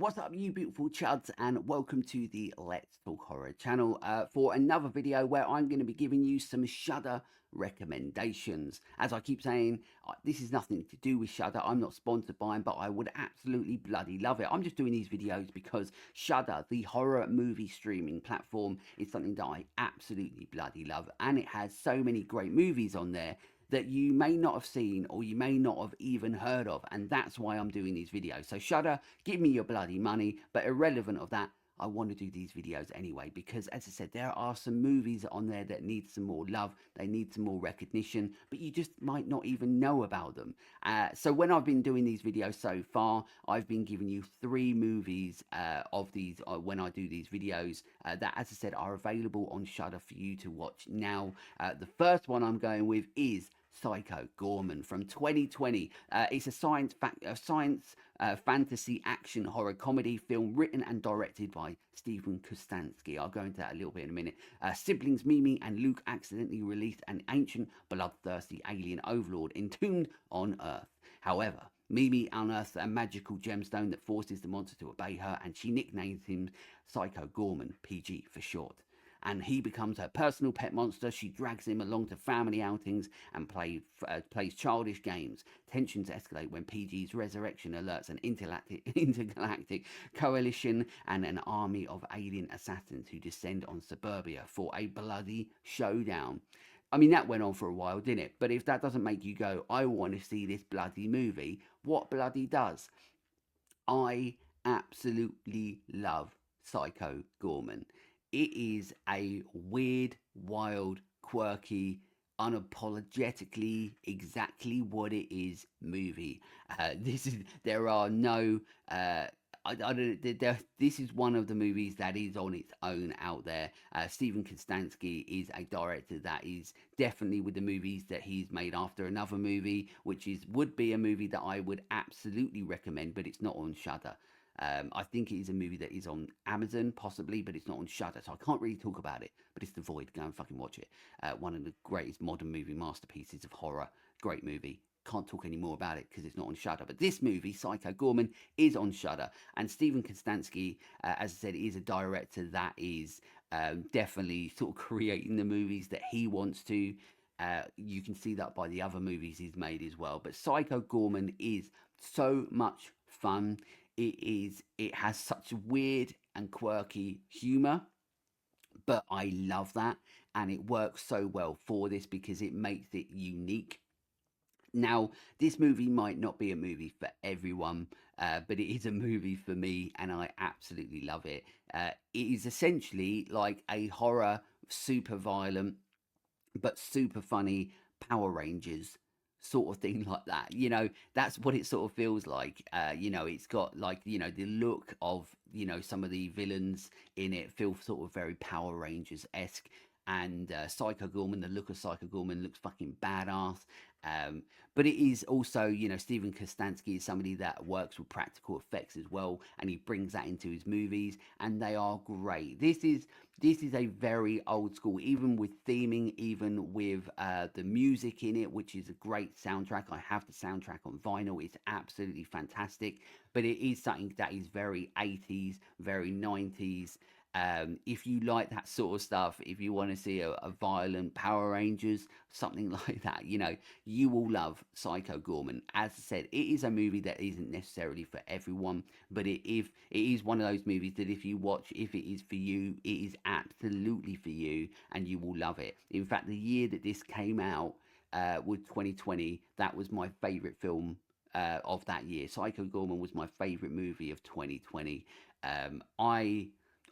What's up, you beautiful chuds, and welcome to the Let's Talk Horror channel for another video where I'm going to be giving you some Shudder recommendations. As I keep saying, this is nothing to do with Shudder. I'm not sponsored by them, but I would absolutely bloody love it. I'm just doing these videos because Shudder, the horror movie streaming platform, is something that I absolutely bloody love, and it has so many great movies on there that you may not have seen or you may not have even heard of, and that's why I'm doing these videos. So Shudder, give me your bloody money, but irrelevant of that, I want to do these videos anyway, because as I said, there are some movies on there that need some more love, they need some more recognition, but you just might not even know about them. So when I've been doing these videos so far, I've been giving you 3 movies of these when I do these videos that, as I said, are available on Shudder for you to watch now. The first one I'm going with is Psycho Gorman from 2020. It's a science fantasy action horror comedy film written and directed by Stephen Kostanski. I'll go into that a little bit in a minute. Siblings Mimi and Luke accidentally released an ancient, bloodthirsty alien overlord entombed on Earth. However, Mimi unearths a magical gemstone that forces the monster to obey her, and she nicknames him Psycho Gorman, PG for short. And he becomes her personal pet monster. She drags him along to family outings and plays childish games. Tensions escalate when PG's resurrection alerts an intergalactic coalition and an army of alien assassins who descend on suburbia for a bloody showdown. I mean, that went on for a while, didn't it? But if that doesn't make you go, I want to see this bloody movie, what bloody does? I absolutely love Psycho Gorman. It is a weird, wild, quirky, unapologetically exactly what it is movie. There are no this is one of the movies that is on its own out there. Stephen Kostanski is a director that is definitely, with the movies that he's made after another movie, which would be a movie that I would absolutely recommend, but it's not on Shudder. I think it is a movie that is on Amazon, possibly, but it's not on Shudder, so I can't really talk about it. But it's The Void. Go and fucking watch it. One of the greatest modern movie masterpieces of horror. Great movie. Can't talk any more about it because it's not on Shudder. But this movie, Psycho Gorman, is on Shudder. And Stephen Kostanski, as I said, is a director that is definitely sort of creating the movies that he wants to. You can see that by the other movies he's made as well. But Psycho Gorman is so much fun. It has such weird and quirky humor, but I love that, and it works so well for this because it makes it unique. Now, this movie might not be a movie for everyone, but it is a movie for me, and I absolutely love it. It is essentially like a horror, super violent, but super funny Power Rangers sort of thing, like that. That's what it sort of feels like. It's got, like, the look of, some of the villains in it feel sort of very Power Rangers-esque. And Psycho Gorman, the look of Psycho Gorman looks fucking badass. But it is also, Stephen Kostanski is somebody that works with practical effects as well, and he brings that into his movies, and they are great. This is a very old school, even with theming, even with the music in it, which is a great soundtrack. I have the soundtrack on vinyl. It's absolutely fantastic. But it is something that is very 80s, very 90s. If you like that sort of stuff, if you want to see a violent Power Rangers, something like that, you will love Psycho Gorman. As I said, it is a movie that isn't necessarily for everyone, but it is one of those movies that if you watch, if it is for you, it is absolutely for you, and you will love it. In fact, the year that this came out, with 2020, that was my favorite film of that year. Psycho Gorman was my favorite movie of 2020.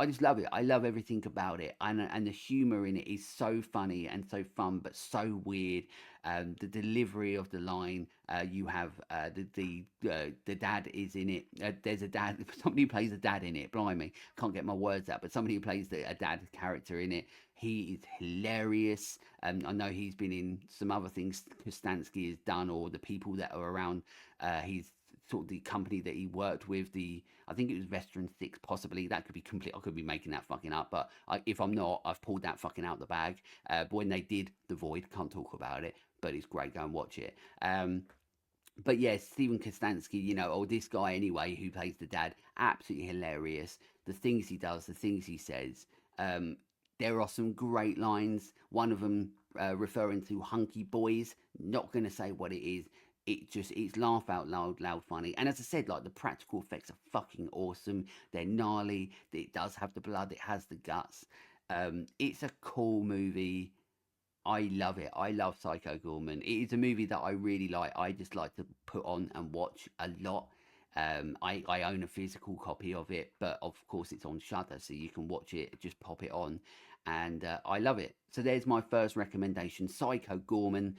I just love it. I love everything about it, and the humor in it is so funny and so fun, but so weird. The delivery of the line, you have the dad is in it. There's a dad. Somebody who plays a dad in it. Blimey, can't get my words out. But somebody who plays a dad character in it. He is hilarious. I know he's been in some other things Kostanski has done, or the people that are around. He's sort of the company that he worked with, I think it was Veteran 6, possibly. That could be complete. I could be making that fucking up, but if I'm not, I've pulled that fucking out the bag. But when they did The Void, can't talk about it, but it's great. Go and watch it. But yes, Stephen Kostansky, or this guy anyway, who plays the dad, absolutely hilarious. The things he does, the things he says. Um, there are some great lines. One of them referring to hunky boys. Not going to say what it is. It's laugh out loud funny. And as I said, like the practical effects are fucking awesome. They're gnarly. It does have the blood. It has the guts. It's a cool movie. I love it. I love Psycho Gorman. It is a movie that I really like. I just like to put on and watch a lot. I own a physical copy of it, but of course it's on Shudder, so you can watch it. Just pop it on, and I love it. So there's my first recommendation, Psycho Gorman.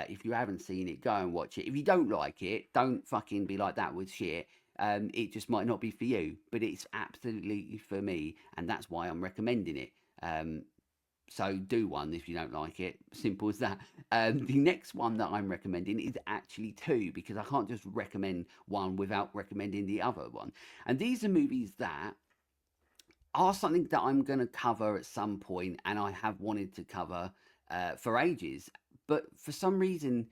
If you haven't seen it, go and watch it. If you don't like it, don't fucking be like that with shit. It just might not be for you, but it's absolutely for me, and that's why I'm recommending it. So do one if you don't like it. Simple as that. The next one that I'm recommending is actually two, because I can't just recommend one without recommending the other one. And these are movies that are something that I'm going to cover at some point, and I have wanted to cover for ages. But for some reason,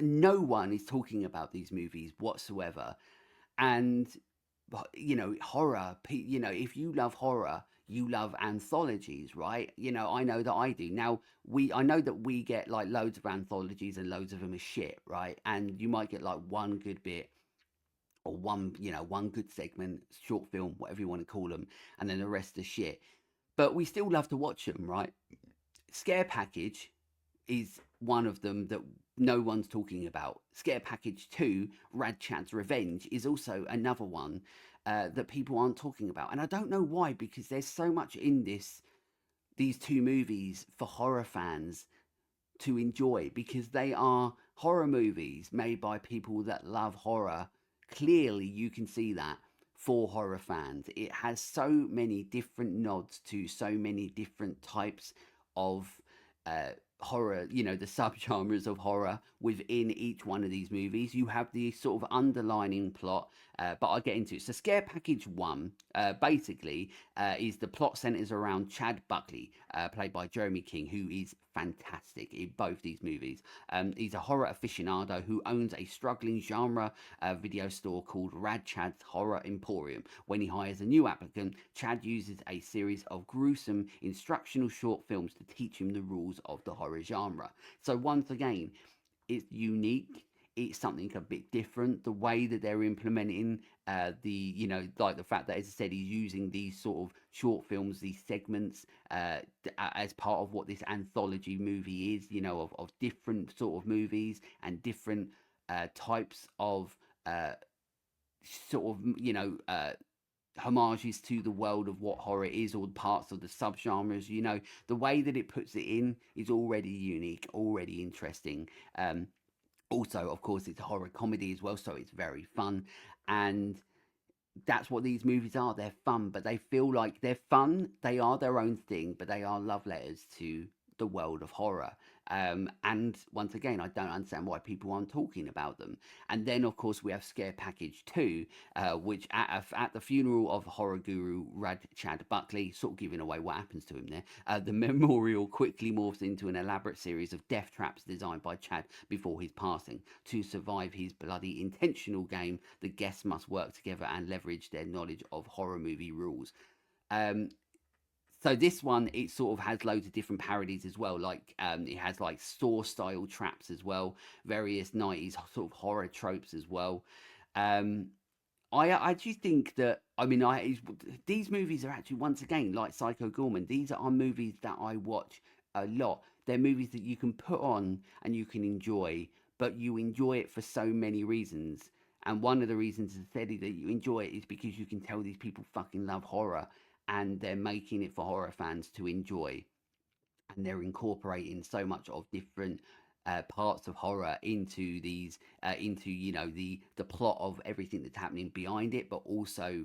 no one is talking about these movies whatsoever. And horror, if you love horror, you love anthologies, right? I know that I do. Now, I know that we get like loads of anthologies and loads of them are shit, right? And you might get like one good bit, or one good segment, short film, whatever you want to call them, and then the rest are shit. But we still love to watch them, right? Scare Package is one of them that no one's talking about. Scare Package 2, Rad Chad's Revenge, is also another one that people aren't talking about. And I don't know why, because there's so much in these two movies for horror fans to enjoy, because they are horror movies made by people that love horror. Clearly, you can see that for horror fans. It has so many different nods to so many different types of uh, horror, the subgenres of horror within each one of these movies. You have the sort of underlining plot, but I'll get into it. So, Scare Package 1 basically is the plot centers around Chad Buckley, played by Jeremy King, who is fantastic in both these movies. He's a horror aficionado who owns a struggling genre video store called Rad Chad's Horror Emporium. When he hires a new applicant, Chad uses a series of gruesome instructional short films to teach him the rules of the horror genre. So once again, it's unique. It's something a bit different. The way that they're implementing like the fact that, as I said, he's using these sort of short films, these segments, as part of what this anthology movie is, of different sort of movies and different types of sort of, homages to the world of what horror is, or parts of the subgenres. The way that it puts it in is already unique, already interesting. Also, of course, it's a horror comedy as well, so it's very fun. And that's what these movies are. They're fun, but they feel like they're fun. They are their own thing, but they are love letters to the world of horror. And once again, I don't understand why people aren't talking about them. And then, of course, we have Scare Package 2, which at the funeral of horror guru Rad Chad Buckley, sort of giving away what happens to him there, the memorial quickly morphs into an elaborate series of death traps designed by Chad before his passing. To survive his bloody intentional game, the guests must work together and leverage their knowledge of horror movie rules. Um, so this one, it sort of has loads of different parodies as well. Like it has like store style traps as well, various 90s sort of horror tropes as well. Um, I actually think that, these movies are actually, once again, like Psycho Gorman. These are movies that I watch a lot. They're movies that you can put on and you can enjoy, but you enjoy it for so many reasons. And one of the reasons, as I said, that you enjoy it is because you can tell these people fucking love horror, and they're making it for horror fans to enjoy, and they're incorporating so much of different parts of horror into these into the plot of everything that's happening behind it, but also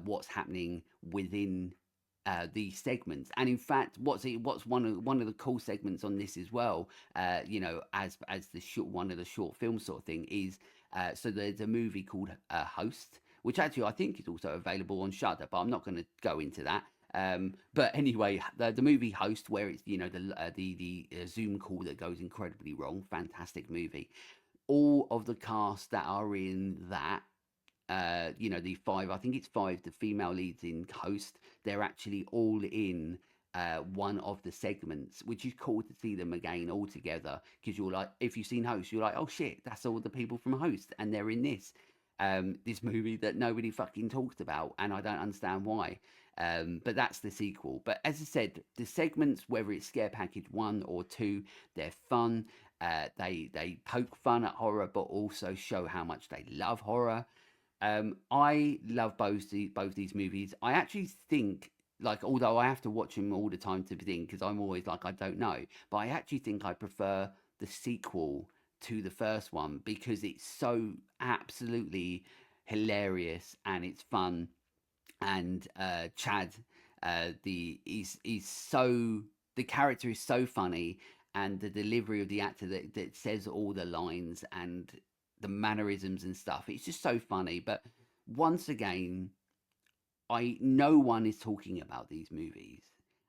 what's happening within these segments. And in fact, what's one of the cool segments on this as well, as the short one of the short film sort of thing is, so there's a movie called Host, which actually I think is also available on Shudder, but I'm not going to go into that. But anyway, the movie Host, where it's the Zoom call that goes incredibly wrong, fantastic movie. all of the cast that are in that, you know, the five, I think it's five, the female leads in Host, they're actually all in one of the segments, which is cool to see them again all together. Because you're like, if you've seen Host, you're like, oh shit, that's all the people from Host, and they're in this movie that nobody fucking talked about, and I don't understand why. But that's the sequel. But as I said, the segments, whether it's Scare Package 1 or 2, they're fun. They poke fun at horror, but also show how much they love horror. I love both these movies. I actually think, like, although I have to watch them all the time to think, because I'm always like, I don't know, but I actually think I prefer the sequel to the first one because it's so absolutely hilarious and it's fun. And Chad, he's so, the character is so funny, and the delivery of the actor that says all the lines and the mannerisms and stuff. It's just so funny. But once again, no one is talking about these movies,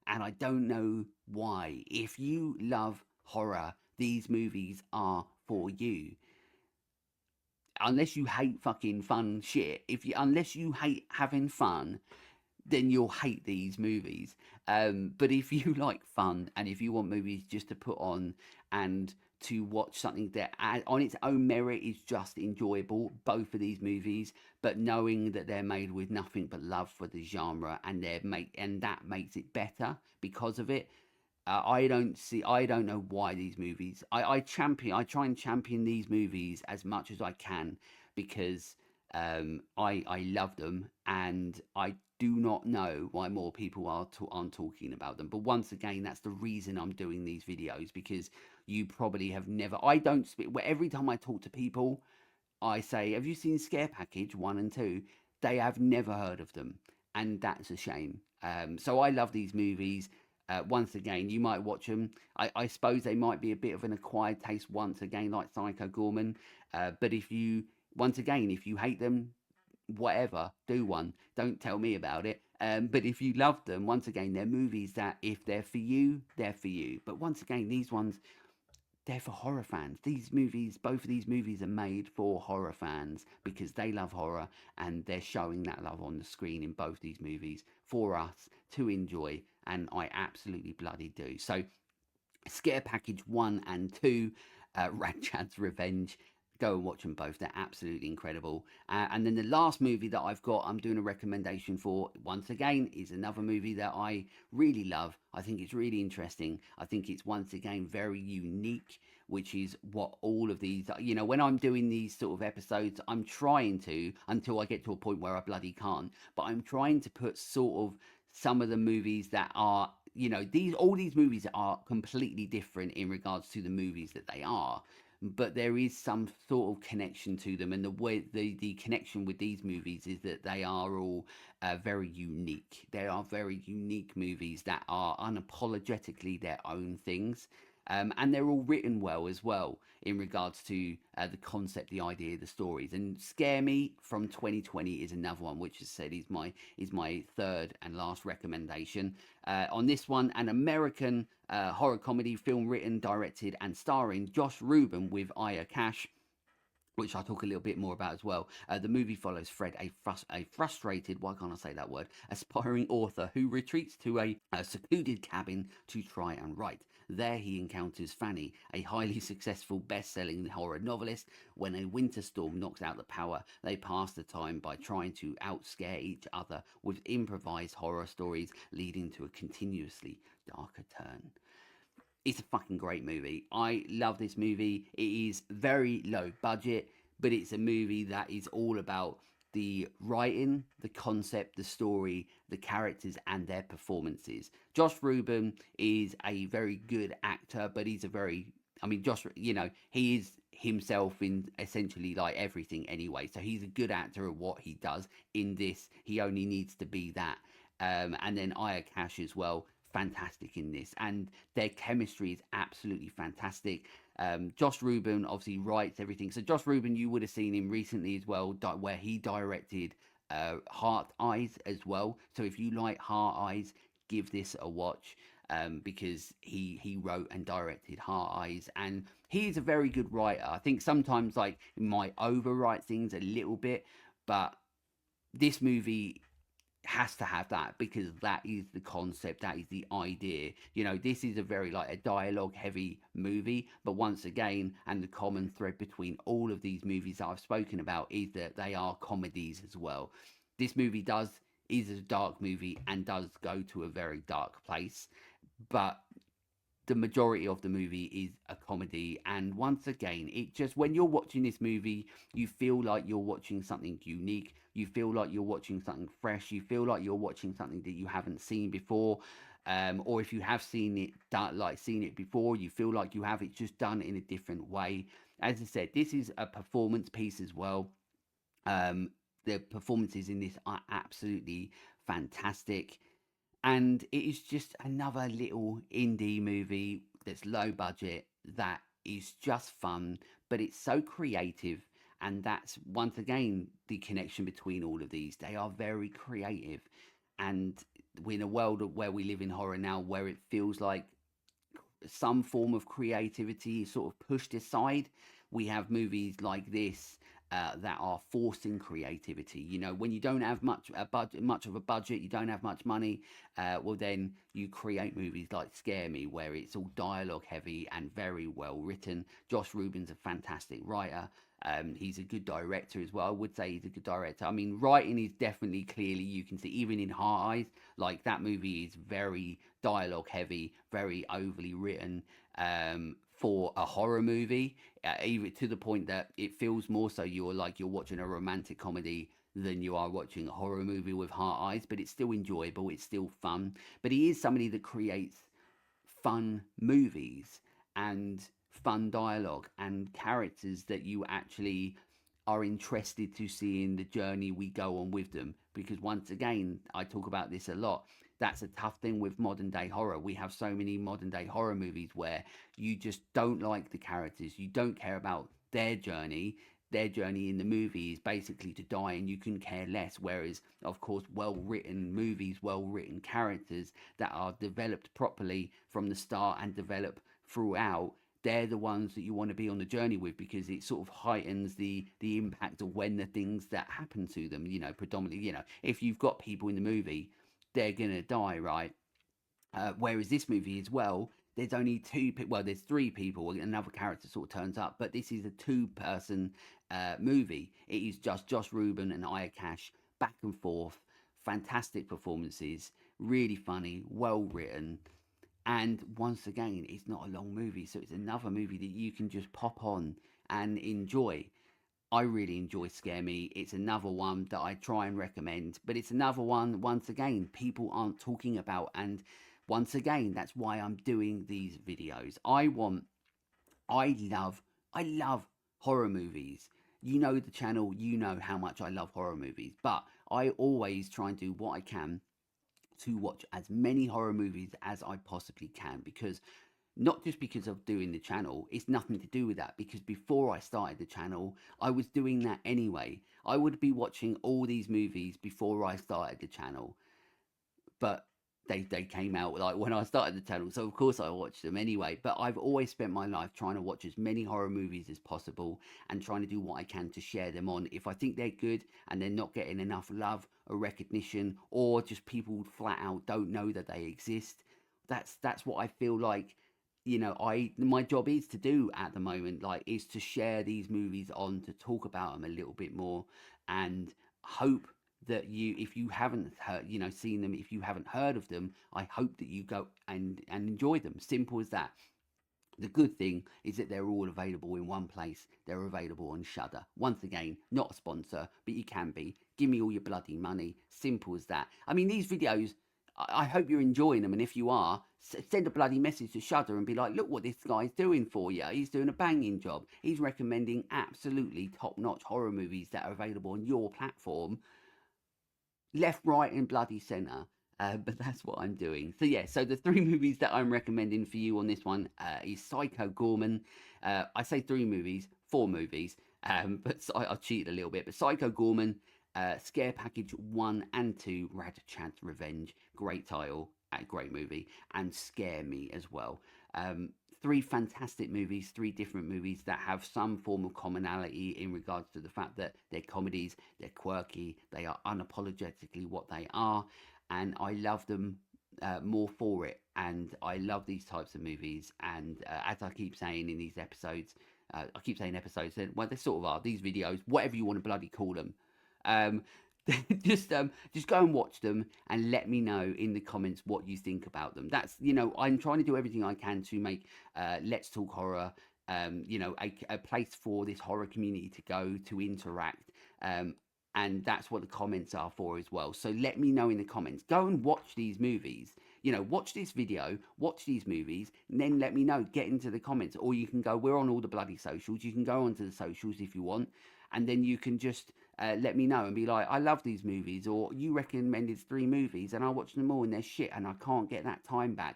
and I don't know why. If you love horror, these movies are for you. Unless you hate fucking fun shit, if you unless you hate having fun, then you'll hate these movies. But if you like fun and if you want movies just to put on and to watch something that on its own merit is just enjoyable, both of these movies, but knowing that they're made with nothing but love for the genre, and that makes it better because of it. I don't know why these movies. I try and champion these movies as much as I can because I love them, and I do not know why more people aren't talking about them. But once again, that's the reason I'm doing these videos, because you probably have never. I don't speak. Every time I talk to people, I say, "Have you seen Scare Package 1 and 2?" They have never heard of them, and that's a shame. So I love these movies. Once again, you might watch them. I suppose they might be a bit of an acquired taste once again, like Psycho Gorman. But if you, once again, if you hate them, whatever, do one. Don't tell me about it. But if you love them, once again, they're movies that if they're for you, they're for you. But once again, these ones, they're for horror fans. These movies, both of these movies are made for horror fans because they love horror, and they're showing that love on the screen in both these movies for us to enjoy. And I absolutely bloody do. So, Scare Package 1 and 2, Radchad's Revenge. Go and watch them both. They're absolutely incredible. And then the last movie that I've got, I'm doing a recommendation for, once again, is another movie that I really love. I think it's really interesting. I think it's, once again, very unique, which is what all of these, you know, when I'm doing these sort of episodes, I'm trying to, until I get to a point where I bloody can't, but I'm trying to put sort of some of the movies that are, you know, all these movies are completely different in regards to the movies that they are, but there is some sort of connection to them, and the way the connection with these movies is that they are all very unique. They are very unique movies that are unapologetically their own things. And they're all written well as well in regards to the concept, the idea, the stories. And Scare Me from 2020 is another one, which, as I said, is my third and last recommendation. On this one, an American horror comedy film written, directed, and starring Josh Rubin with Aya Cash, which I'll talk a little bit more about as well. The movie follows Fred, a frustrated, why can't I say that word, aspiring author who retreats to a secluded cabin to try and write. There he encounters Fanny, a highly successful best-selling horror novelist. When a winter storm knocks out the power, they pass the time by trying to outscare each other with improvised horror stories, leading to a continuously darker turn. It's a fucking great movie. I love this movie. It is very low budget, but it's a movie that is all about the writing, the concept, the story, the characters, and their performances. Josh Rubin is a very good actor, but he's a very, I mean, Josh, you know, he is himself in essentially like everything anyway. So he's a good actor at what he does. In this, he only needs to be that. And then Aya Cash as well, fantastic in this, and their chemistry is absolutely fantastic. Josh Rubin obviously writes everything. So Josh Rubin, you would have seen him recently as well, where he directed Heart Eyes as well. So if you like Heart Eyes, give this a watch. because he wrote and directed Heart Eyes, and he's a very good writer. I think sometimes like he might overwrite things a little bit, but this movie has to have that because that is the concept, that is the idea. You know, this is a very like a dialogue heavy movie, but once again, and the common thread between all of these movies that I've spoken about is that they are comedies as well. This movie is a dark movie and does go to a very dark place, but the majority of the movie is a comedy. And once again, it just, when you're watching this movie, you feel like you're watching something unique, you feel like you're watching something fresh, you feel like you're watching something that you haven't seen before. Or if you have seen it seen it before, you feel like you have it just done in a different way. As I said, this is a performance piece as well. um, the performances in this are absolutely fantastic, and it is just another little indie movie that's low budget, that is just fun, but it's so creative. And that's once again the connection between all of these. They are very creative, and we're in a world where we live in horror now, where it feels like some form of creativity is sort of pushed aside. We have movies like this that are forcing creativity. You know, when you don't have much of a budget, you don't have much money. Well, then you create movies like Scare Me, where it's all dialogue heavy and very well written. Josh Rubin's a fantastic writer. He's a good director as well. I would say he's a good director. I mean, writing is definitely, clearly, you can see even in Heart Eyes, like that movie is very dialogue heavy, very overly written for a horror movie, even to the point that it feels more so you're watching a romantic comedy than you are watching a horror movie with Heart Eyes. But it's still enjoyable, it's still fun. But he is somebody that creates fun movies and fun dialogue and characters that you actually are interested to see in the journey we go on with them. Because once again, I talk about this a lot. That's a tough thing with modern day horror. We have so many modern day horror movies where you just don't like the characters, you don't care about their journey. Their journey in the movie is basically to die, and you can care less. Whereas, of course, well written movies, well written characters that are developed properly from the start and develop throughout, they're the ones that you want to be on the journey with, because it sort of heightens the impact of when the things that happen to them, you know, predominantly, you know, if you've got people in the movie, they're gonna die, right? Whereas this movie as well, there's only well, there's three people, another character sort of turns up, but this is a two-person movie. It is just Josh Rubin and Aya Cash, back and forth, fantastic performances, really funny, well written. And once again, it's not a long movie, so it's another movie that you can just pop on and enjoy. I really enjoy Scare Me. It's another one that I try and recommend, but it's another one, once again, people aren't talking about. And once again, that's why I'm doing these videos. I love, I love horror movies. You know the channel, you know how much I love horror movies, but I always try and do what I can to watch as many horror movies as I possibly can, because not just because of doing the channel, it's nothing to do with that, because before I started the channel, I was doing that anyway. I would be watching all these movies before I started the channel, but they came out like when I started the channel, so of course I watched them anyway. But I've always spent my life trying to watch as many horror movies as possible and trying to do what I can to share them on. If I think they're good and they're not getting enough love or recognition, or just people flat out don't know that they exist, that's what I feel like, you know, my job is to do at the moment, like, is to share these movies on, to talk about them a little bit more, and hope that you, if you haven't heard, you know, seen them, if you haven't heard of them, I hope that you go and enjoy them. Simple as that. The good thing is that they're all available in one place. They're available on Shudder. Once again, not a sponsor, but you can be. Give me all your bloody money. Simple as that. I mean, these videos, I hope you're enjoying them. And if you are, send a bloody message to Shudder and be like, look what this guy's doing for you. He's doing a banging job. He's recommending absolutely top-notch horror movies that are available on your platform. Left, right, and bloody centre. But that's what I'm doing. So yeah, so the three movies that I'm recommending for you on this one is Psycho Gorman. I say three movies, four movies, but I'll cheat a little bit. But Psycho Gorman, Scare Package 1 and 2, Rad Chad's Revenge. Great title. a great movie, and Scare Me as well. Um, Three fantastic movies, three different movies that have some form of commonality in regards to the fact that they're comedies, they're quirky, they are unapologetically what they are, and I love them more for it. And I love these types of movies. And as I keep saying in these episodes, I keep saying episodes, well, they sort of are these videos, whatever you want to bloody call them. Um, just go and watch them and let me know in the comments what you think about them. That's, I'm trying to do everything I can to make Let's Talk Horror, a place for this horror community to go to interact. And that's what the comments are for as well. So let me know in the comments. Go and watch these movies. Watch this video, watch these movies, and then let me know. Get into the comments, or you can go. We're on all the bloody socials. You can go onto the socials if you want, and then you can just let me know and be like, I love these movies, or you recommended 3 movies and I watched them all and they're shit and I can't get that time back.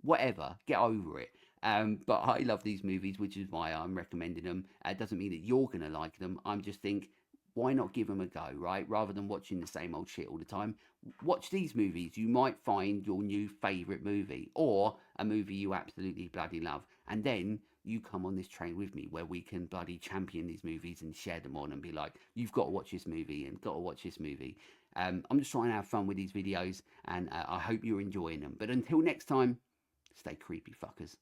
Whatever, get over it. But I love these movies, which is why I'm recommending them. It doesn't mean that you're gonna like them. I'm just think, why not give them a go, right? Rather than watching the same old shit all the time, watch these movies. You might find your new favourite movie, or a movie you absolutely bloody love, and then you come on this train with me where we can bloody champion these movies and share them on and be like, you've got to watch this movie and got to watch this movie. I'm just trying to have fun with these videos, and I hope you're enjoying them. But until next time, stay creepy, fuckers.